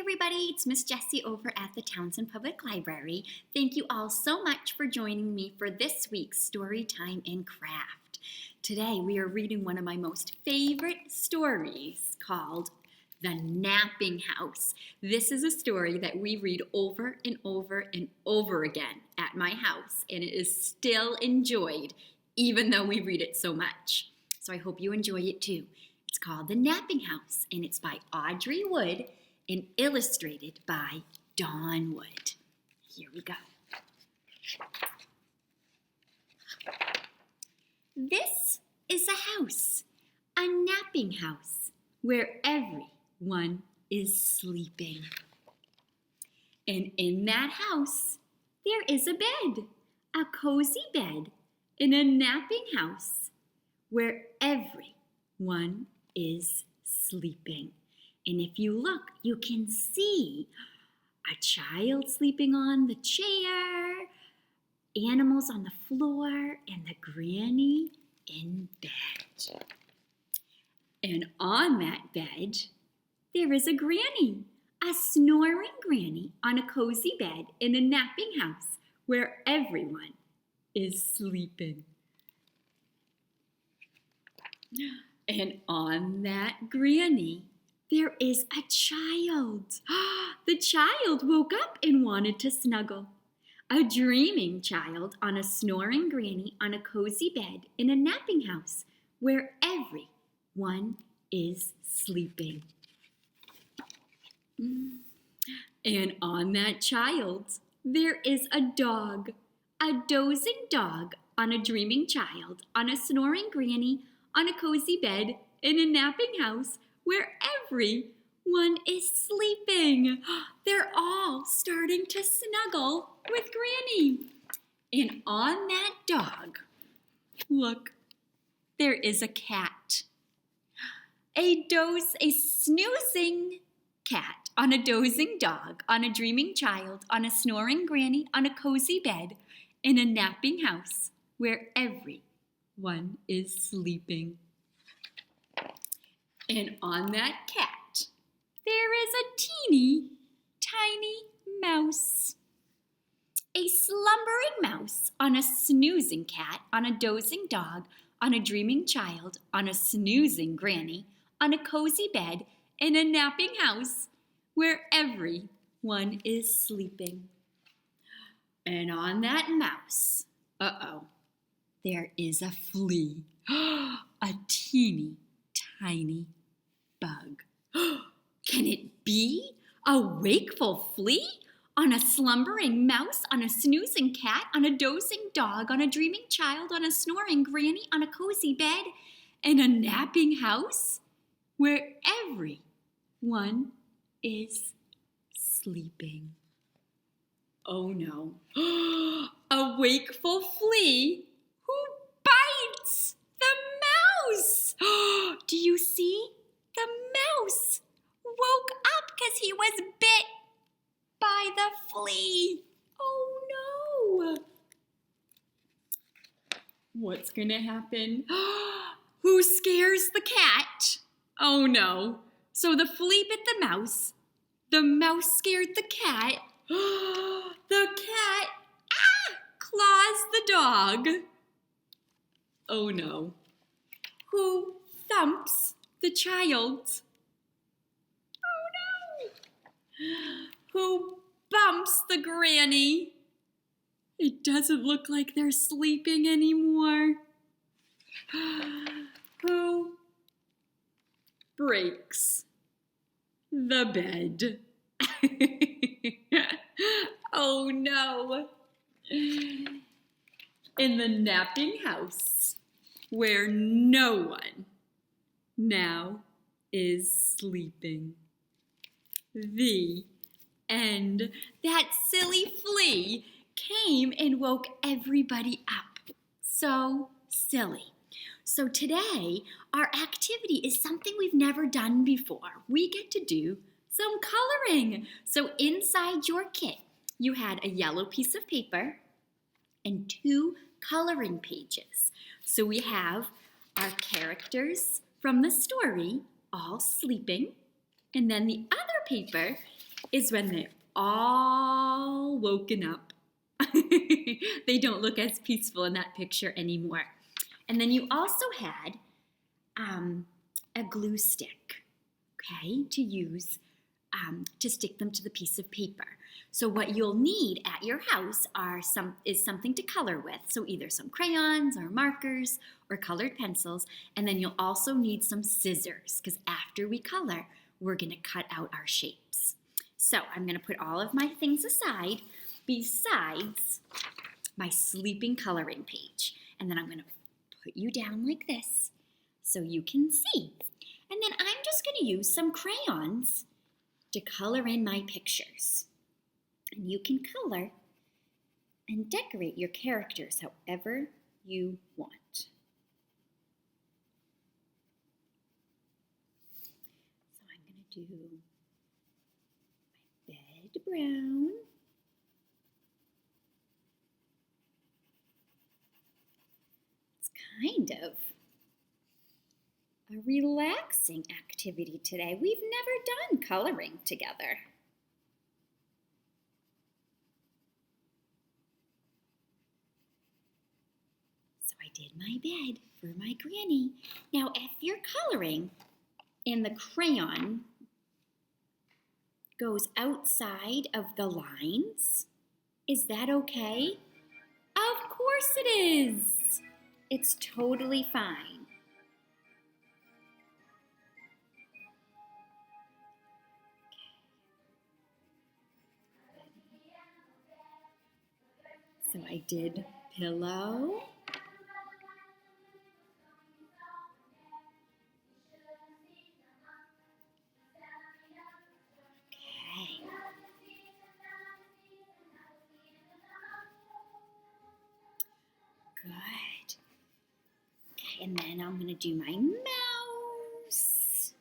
everybody, it's Miss Jessie over at the Townsend Public Library. Thank you all so much for joining me for this week's Storytime and Craft. Today we are reading one of my most favorite stories called The Napping House. This is a story that we read over and over and over again at my house, and it is still enjoyed even though we read it so much. So I hope you enjoy it too. It's called The Napping House, and it's by Audrey Wood and illustrated by Dawn Wood. Here we go. This is a house, a napping house, where everyone is sleeping. And in that house, there is a bed, a cozy bed in a napping house, where everyone is sleeping. And if you look, you can see a child sleeping on the chair, animals on the floor, and the granny in bed. And on that bed, there is a granny, a snoring granny on a cozy bed in a napping house where everyone is sleeping. And on that granny, there is a child. The child woke up and wanted to snuggle. A dreaming child on a snoring granny on a cozy bed in a napping house where everyone is sleeping. And on that child, there is a dog, a dozing dog on a dreaming child on a snoring granny on a cozy bed in a napping house where everyone is sleeping. They're all starting to snuggle with Granny. And on that dog, look, there is a cat. A snoozing cat on a dozing dog, on a dreaming child, on a snoring granny, on a cozy bed, in a napping house where everyone is sleeping. And on that cat, there is a teeny tiny mouse. A slumbering mouse on a snoozing cat, on a dozing dog, on a dreaming child, on a snoozing granny, on a cozy bed, in a napping house where everyone is sleeping. And on that mouse, there is a flea, a teeny tiny bug. Can it be a wakeful flea on a slumbering mouse, on a snoozing cat, on a dozing dog, on a dreaming child, on a snoring granny, on a cozy bed, in a napping house where everyone is sleeping? Oh no, a wakeful flea who bites the mouse. Do you see? The mouse woke up because he was bit by the flea. Oh no. What's gonna happen? Who scares the cat? Oh no. So the flea bit the mouse scared the cat. The cat claws the dog. Oh no. Who thumps the child? Oh no. Who bumps the granny? It doesn't look like they're sleeping anymore. Who breaks the bed? Oh no. In the napping house where no one now is sleeping. The end. That silly flea came and woke everybody up. So silly. So today, our activity is something we've never done before. We get to do some coloring. So inside your kit, you had a yellow piece of paper and 2 coloring pages. So we have our characters from the story all sleeping, and then the other paper is when they're all woken up. They don't look as peaceful in that picture anymore. And then you also had a glue stick, okay, to use to stick them to the piece of paper. So what you'll need at your house is something to color with. So either some crayons or markers or colored pencils. And then you'll also need some scissors, because after we color, we're going to cut out our shapes. So I'm going to put all of my things aside besides my sleeping coloring page. And then I'm going to put you down like this so you can see. And then I'm just going to use some crayons to color in my pictures. And you can color and decorate your characters however you want. So I'm going to do my bed brown. It's kind of a relaxing activity today. We've never done coloring together. So I did my bed for my granny. Now, if your coloring in the crayon goes outside of the lines, is that okay? Of course it is. It's totally fine. So I did pillow. Okay. Good. Okay, and then I'm going to do my mouse.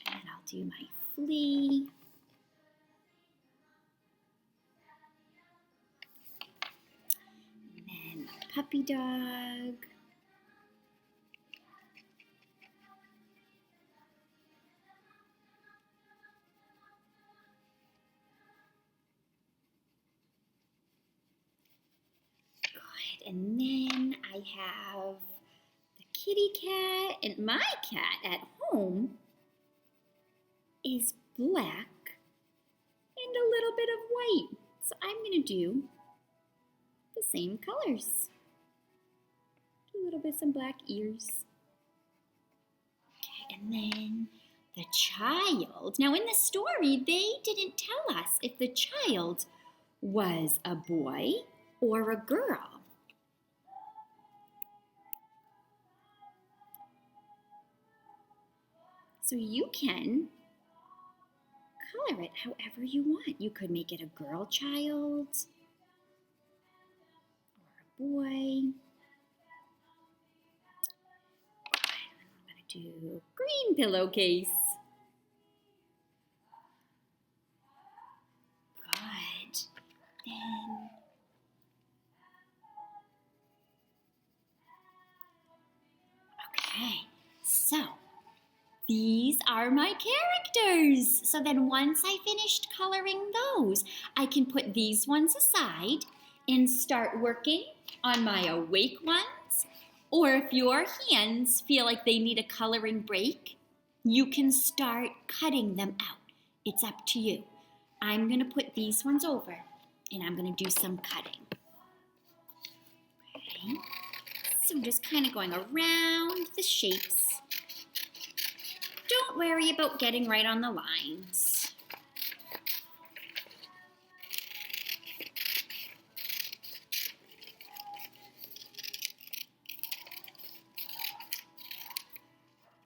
And I'll do my flea. Puppy dog. Good. And then I have the kitty cat, and my cat at home is black and a little bit of white. So I'm going to do the same colors. A little bit some black ears. Okay, and then the child. Now in the story, they didn't tell us if the child was a boy or a girl. So you can color it however you want. You could make it a girl child or a boy. Do green pillowcase. Good. Then okay, so these are my characters. So then once I finished coloring those, I can put these ones aside and start working on my awake ones. Or if your hands feel like they need a coloring break, you can start cutting them out. It's up to you. I'm going to put these ones over and I'm going to do some cutting. Okay, so I'm just kind of going around the shapes. Don't worry about getting right on the lines.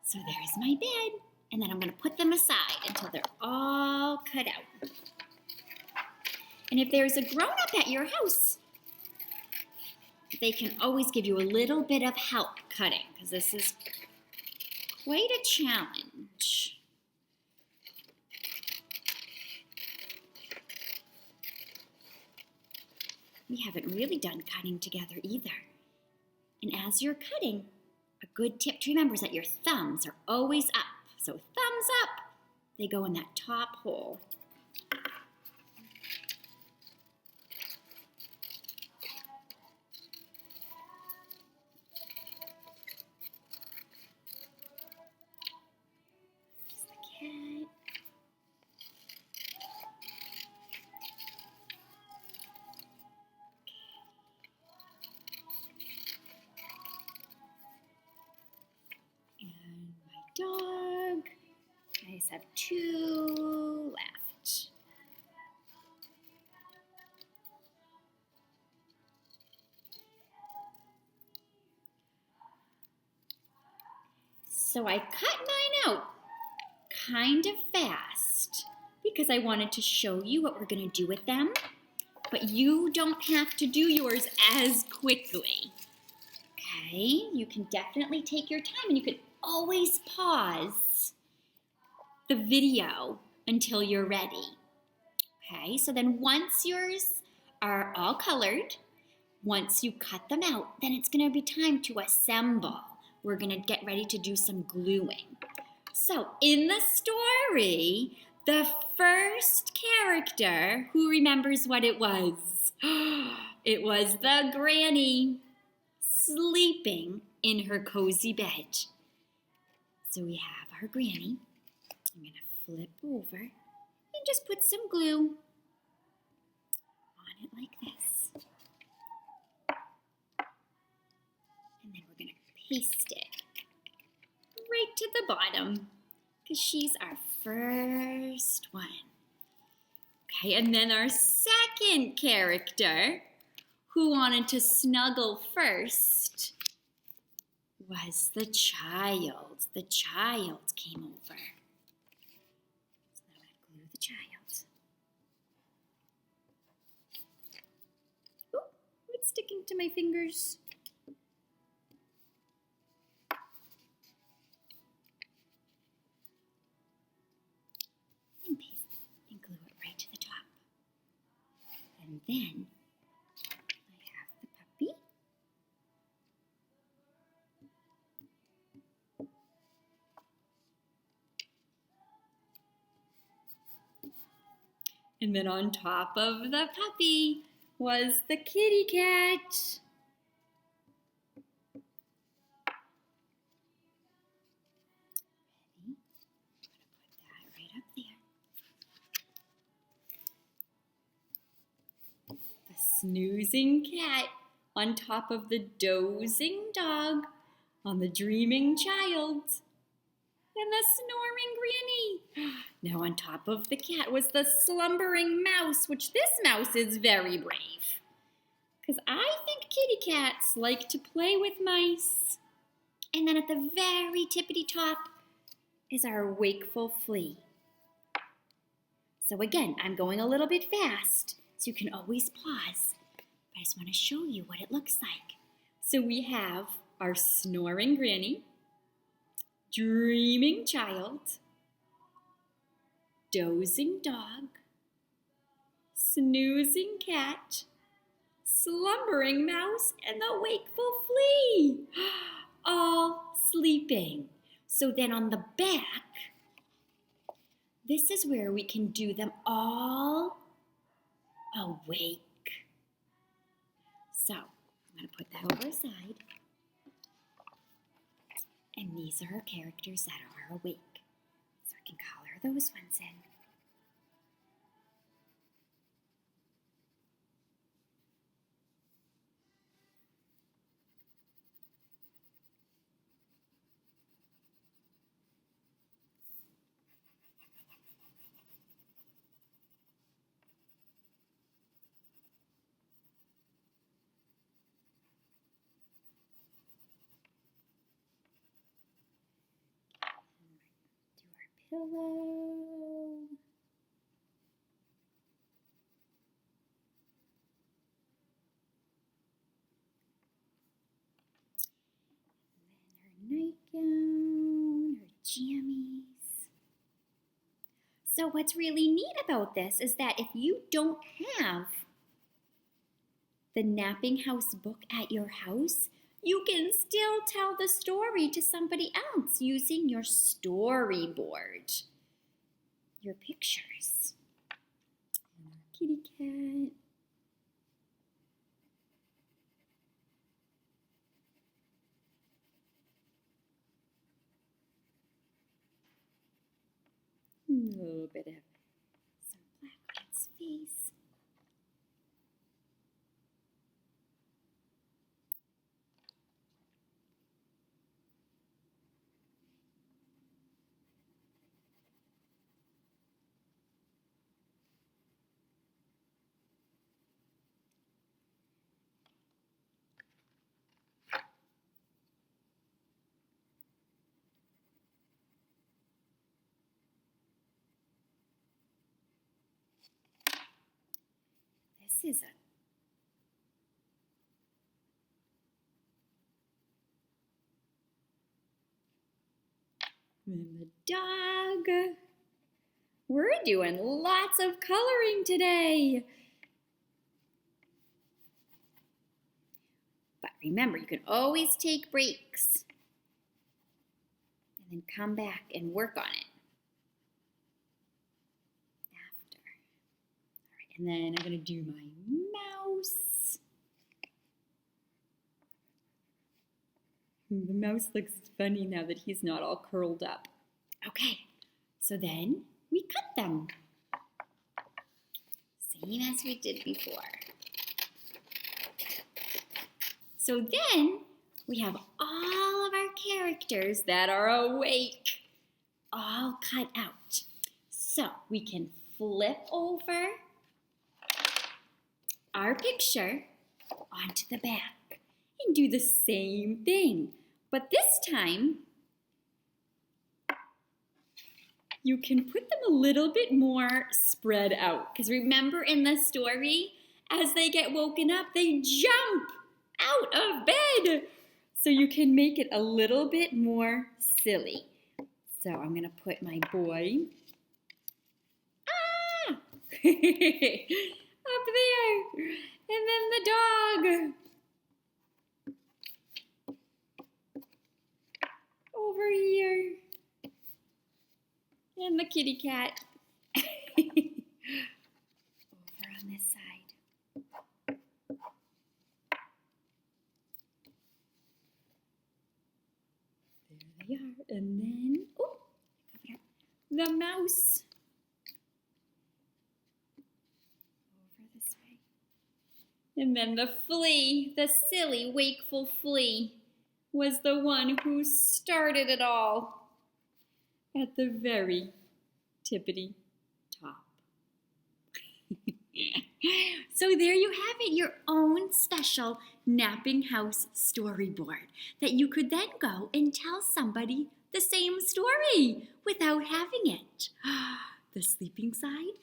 So there's my bed, and then I'm going to put them aside until they're all cut out. And if there's a grown-up at your house, they can always give you a little bit of help cutting, because this is quite a challenge. We haven't really done cutting together either. And as you're cutting, a good tip to remember is that your thumbs are always up. So thumbs up They go in that top hole. There's the cat. And my dog. I just have 2 left. So I cut mine out kind of fast because I wanted to show you what we're going to do with them. But you don't have to do yours as quickly. Okay, you can definitely take your time, and you can always pause the video until you're ready. Okay, so then once yours are all colored, once you cut them out, then it's going to be time to assemble. We're going to get ready to do some gluing. So in the story, the first character, who remembers what it was? It was the granny sleeping in her cozy bed. So we have our granny. I'm going to flip over and just put some glue on it like this. And then we're going to paste it right to the bottom because she's our first one. Okay, and then our second character who wanted to snuggle first was the child. The child came over. So now I'm going to glue the child. Oh, it's sticking to my fingers. And paste and glue it right to the top. And then I have the puppy. And then on top of the puppy was the kitty cat. Ready? I'm going to put that right up there. The snoozing cat on top of the dozing dog on the dreaming child. And the snoring granny. Now on top of the cat was the slumbering mouse, which this mouse is very brave. Because I think kitty cats like to play with mice. And then at the very tippity top is our wakeful flea. So again, I'm going a little bit fast, so you can always pause. But I just want to show you what it looks like. So we have our snoring granny, dreaming child, dozing dog, snoozing cat, slumbering mouse, and the wakeful flea, all sleeping. So then on the back, this is where we can do them all awake. So I'm going to put that over aside. And these are our characters that are awake. So I can color those ones in. Pillow. And then her nightgown, her jammies. So what's really neat about this is that if you don't have the Napping House book at your house, you can still tell the story to somebody else using your storyboard. your pictures. And our kitty cat. A little bit of some black on its face. This is and the dog. We're doing lots of coloring today. But remember, you can always take breaks and then come back and work on it after. All right, and then I'm going to do my mouse. The mouse looks funny now that he's not all curled up. Okay, so then we cut them. Same as we did before. So then we have all of our characters that are awake, all cut out. So we can flip over our picture onto the back and do the same thing. But this time, you can put them a little bit more spread out. Because remember in the story, as they get woken up, they jump out of bed. So you can make it a little bit more silly. So I'm going to put my boy up there. And then the dog over here. And the kitty cat over on this side. There they are. And then, oh, the mouse over this way. And then the flea, the silly, wakeful flea, was the one who started it all at the very tippity top. So there you have it, your own special napping house storyboard that you could then go and tell somebody the same story without having it. The sleeping side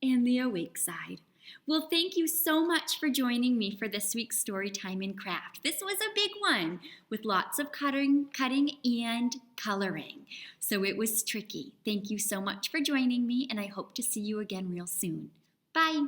and the awake side. Well, thank you so much for joining me for this week's Storytime and Craft. This was a big one with lots of cutting and coloring. So it was tricky. Thank you so much for joining me, and I hope to see you again real soon. Bye.